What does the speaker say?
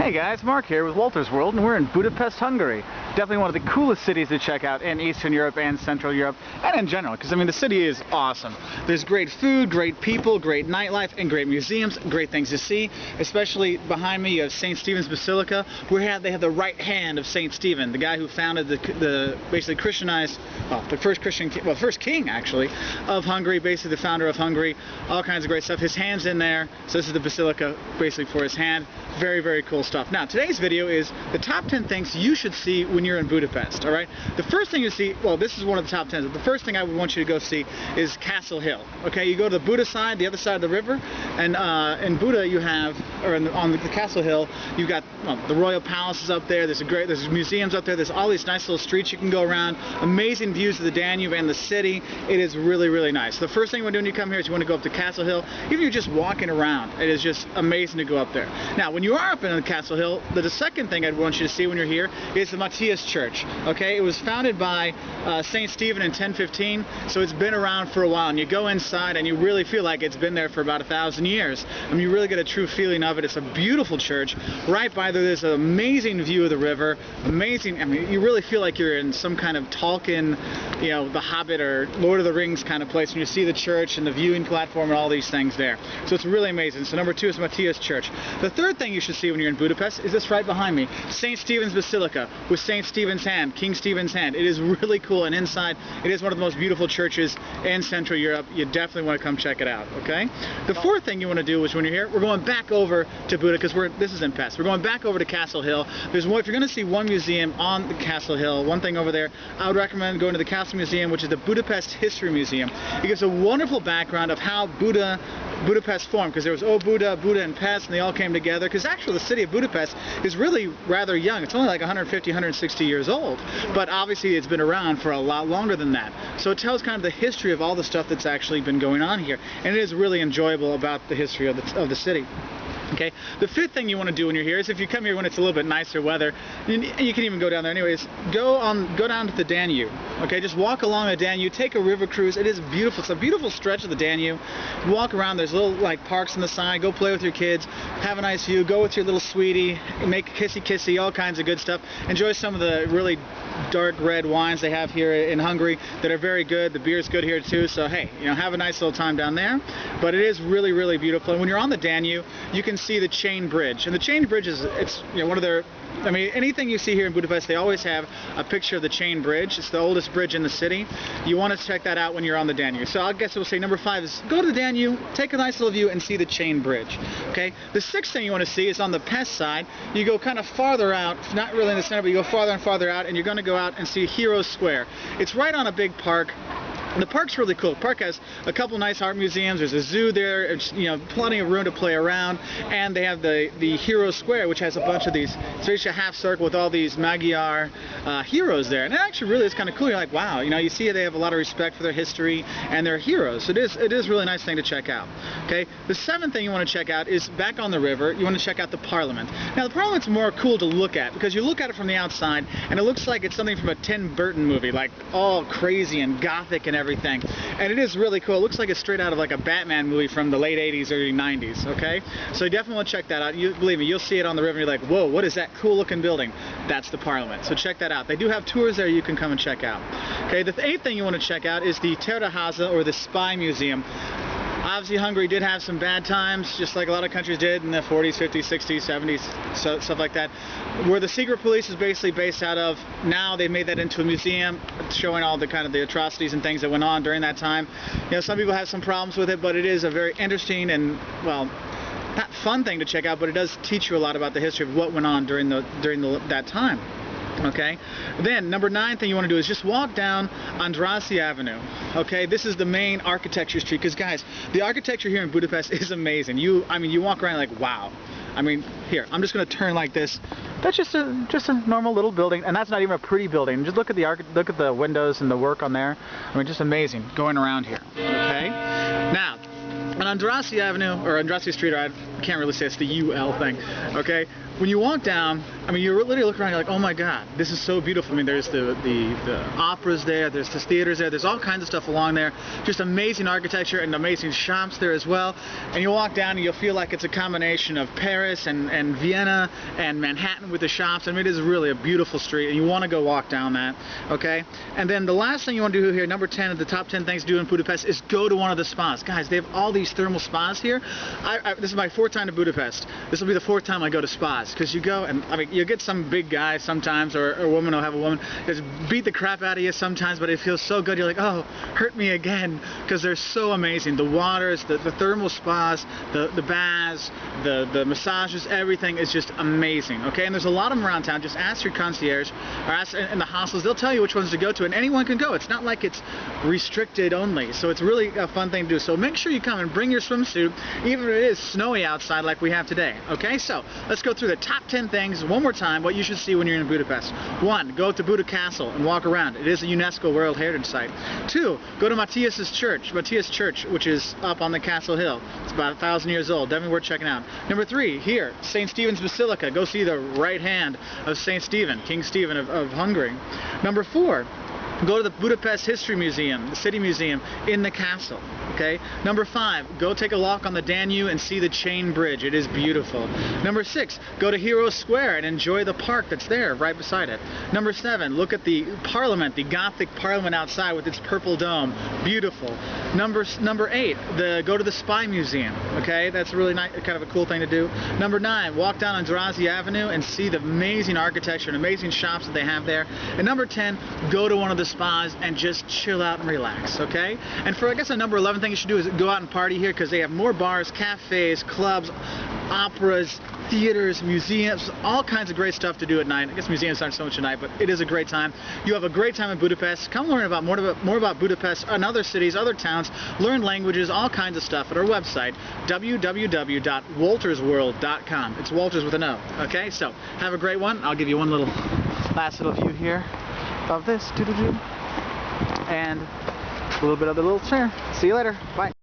Hey guys, Mark here with Walter's World, and we're in Budapest, Hungary. Definitely one of the coolest cities to check out in Eastern Europe and Central Europe, and in general, because I mean the city is awesome. There's great food, great people, great nightlife, and great museums, great things to see. Especially behind me, you have St. Stephen's Basilica, where they have the right hand of St. Stephen, the guy who founded the basically Christianized, well, the first king actually of Hungary, basically the founder of Hungary. All kinds of great stuff. His hand's in there, so this is the Basilica basically for his hand. Very, very cool stuff. Now, today's video is the top 10 things you should see when you're in Budapest, all right? The first thing you see, well, this is one of the top 10s, but the first thing I would want you to go see is Castle Hill, okay? You go to the Buda side, the other side of the river, and in Buda you have, or on the Castle Hill, you've got the Royal Palaces up there, there's museums up there, there's all these nice little streets you can go around, amazing views of the Danube and the city. It is really, really nice. The first thing you want to do when you come here is you want to go up to Castle Hill. Even if you're just walking around, it is just amazing to go up there. Now, when you are up in the Castle Hill, the second thing I'd want you to see when you're here is the Matthias Church. Okay, it was founded by St. Stephen in 1015, so it's been around for a while. And you go inside, and you really feel like it's been there for about 1,000 years. I mean, you really get a true feeling of it. It's a beautiful church. Right by there's an amazing view of the river. Amazing. I mean, you really feel like you're in some kind of Tolkien, you know, The Hobbit or Lord of the Rings kind of place when you see the church and the viewing platform and all these things there. So it's really amazing. So number 2 is Matthias Church. The third thing you should see when you're in Budapest is this right behind me, St. Stephen's Basilica with St. Stephen's hand, King Stephen's hand. It is really cool, and inside it is one of the most beautiful churches in Central Europe. You definitely want to come check it out, okay? The fourth thing you want to do is when you're here, we're going back over to Buda, because this is in Pest. We're going back over to Castle Hill. There's one, if you're going to see one museum on the Castle Hill, one thing over there, I would recommend going to the Castle Museum, which is the Budapest History Museum. It gives a wonderful background of how Budapest formed, because there was Buda, and Pest, and they all came together, because actually the city of Budapest is really rather young. It's only like 150, 160 years old, but obviously it's been around for a lot longer than that. So it tells kind of the history of all the stuff that's actually been going on here, and it is really enjoyable about the history of the city. Okay, the fifth thing you want to do when you're here is if you come here when it's a little bit nicer weather, you can even go down there anyways, go down to the Danube. Okay, just walk along the Danube, take a river cruise. It is beautiful. It's a beautiful stretch of the Danube. Walk around, there's little like parks on the side, go play with your kids, have a nice view, go with your little sweetie, make kissy, all kinds of good stuff. Enjoy some of the really dark red wines they have here in Hungary that are very good. The beer's good here too, so hey, you know, have a nice little time down there. But it is really, really beautiful. And when you're on the Danube, you can see the chain bridge. And the chain bridge it's you know, one of their, I mean, anything you see here in Budapest, they always have a picture of the chain bridge. It's the oldest bridge in the city. You want to check that out when you're on the Danube. So I guess we'll say number 5 is go to the Danube, take a nice little view, and see the chain bridge. Okay. The sixth thing you want to see is on the Pest side. You go kind of farther out, not really in the center, but you go farther and farther out, and you're going to go out and see Heroes Square. It's right on a big park. The park's really cool. The park has a couple nice art museums. There's a zoo there. It's, you know, plenty of room to play around. And they have the Hero Square, which has a bunch of these. It's actually a half circle with all these Magyar heroes there. And it actually really is kind of cool. You're like, wow, you know, you see they have a lot of respect for their history and their heroes. So it is a really nice thing to check out. Okay. The seventh thing you want to check out is back on the river. You want to check out the Parliment. Now the Parliament's more cool to look at because you look at it from the outside and it looks like it's something from a Tim Burton movie, like all crazy and gothic and everything. And it is really cool. It looks like it's straight out of like a Batman movie from the late 80s, early 90s, okay? So you definitely want to check that out. Believe me, you'll see it on the river and you're like, whoa, what is that cool looking building? That's the Parliament. So check that out. They do have tours there you can come and check out. Okay, the eighth thing you want to check out is the Terrahaza, or the Spy Museum. Obviously, Hungary did have some bad times, just like a lot of countries did in the 40s, 50s, 60s, 70s, stuff like that. Where the secret police is basically based out of, now they've made that into a museum, showing all the kind of the atrocities and things that went on during that time. You know, some people have some problems with it, but it is a very interesting and, well, not fun thing to check out, but it does teach you a lot about the history of what went on during that time. Okay, then number 9 thing you want to do is just walk down Andreassy Avenue. Okay, this is the main architecture street, because guys, the architecture here in Budapest is amazing. I mean, you walk around like, wow. I mean, here, I'm just going to turn like this. That's just a normal little building, and that's not even a pretty building. Just look at the windows and the work on there. I mean, just amazing going around here. Okay, now on Andreassy Avenue, or Andreassy Street, can't really say it's the UL thing, okay? When you walk down, I mean, you literally look around, you're like, oh my God, this is so beautiful. I mean, there's the operas there, there's the theaters there, there's all kinds of stuff along there. Just amazing architecture and amazing shops there as well. And you walk down and you'll feel like it's a combination of Paris and Vienna and Manhattan with the shops. I mean, it is really a beautiful street, and you want to go walk down that, okay? And then the last thing you want to do here, number 10 of the top 10 things to do in Budapest, is go to one of the spas. Guys, they have all these thermal spas here. This is my 4th time to Budapest. This will be the 4th time I go to spas, because you go and, I mean, you'll get some big guy sometimes, or a woman will have a woman just beat the crap out of you sometimes, but it feels so good. You're like, oh, hurt me again, because they're so amazing. The waters, the thermal spas, the baths, the massages, everything is just amazing, okay? And there's a lot of them around town. Just ask your concierge, or ask in the hostels. They'll tell you which ones to go to, and anyone can go. It's not like it's restricted only, so it's really a fun thing to do. So make sure you come and bring your swimsuit, even if it is snowy outside like we have today, okay? So let's go through the top 10 things one more time, what you should see when you're in Budapest. 1, go to Buda Castle and walk around. It is a UNESCO World Heritage Site. 2, go to Matthias Church, which is up on the Castle Hill. It's about 1,000 years old. Definitely worth checking out. Number 3, here, St. Stephen's Basilica. Go see the right hand of St. Stephen, King Stephen of Hungary. Number 4, go to the Budapest History Museum, the City Museum in the castle, okay? Number 5, go take a walk on the Danube and see the chain bridge. It is beautiful. Number 6, go to Hero Square and enjoy the park that's there right beside it. Number 7, look at the Parliment, the Gothic Parliament outside with its purple dome. Beautiful. Number 8, go to the Spy Museum, okay? That's really nice, kind of a cool thing to do. Number 9, walk down on Drazi Avenue and see the amazing architecture and amazing shops that they have there. And number 10, go to one of the spas and just chill out and relax, okay? And for, I guess, a number 11 thing you should do is go out and party here, because they have more bars, cafes, clubs, operas, theaters, museums, all kinds of great stuff to do at night. I guess museums aren't so much at night, but it is a great time. You have a great time in Budapest. Come learn about more about Budapest and other cities, other towns, learn languages, all kinds of stuff at our website, www.waltersworld.com. It's Walters with an O, okay? So, have a great one. I'll give you one last little view here of this, and a little bit of the little chair. See you later. Bye.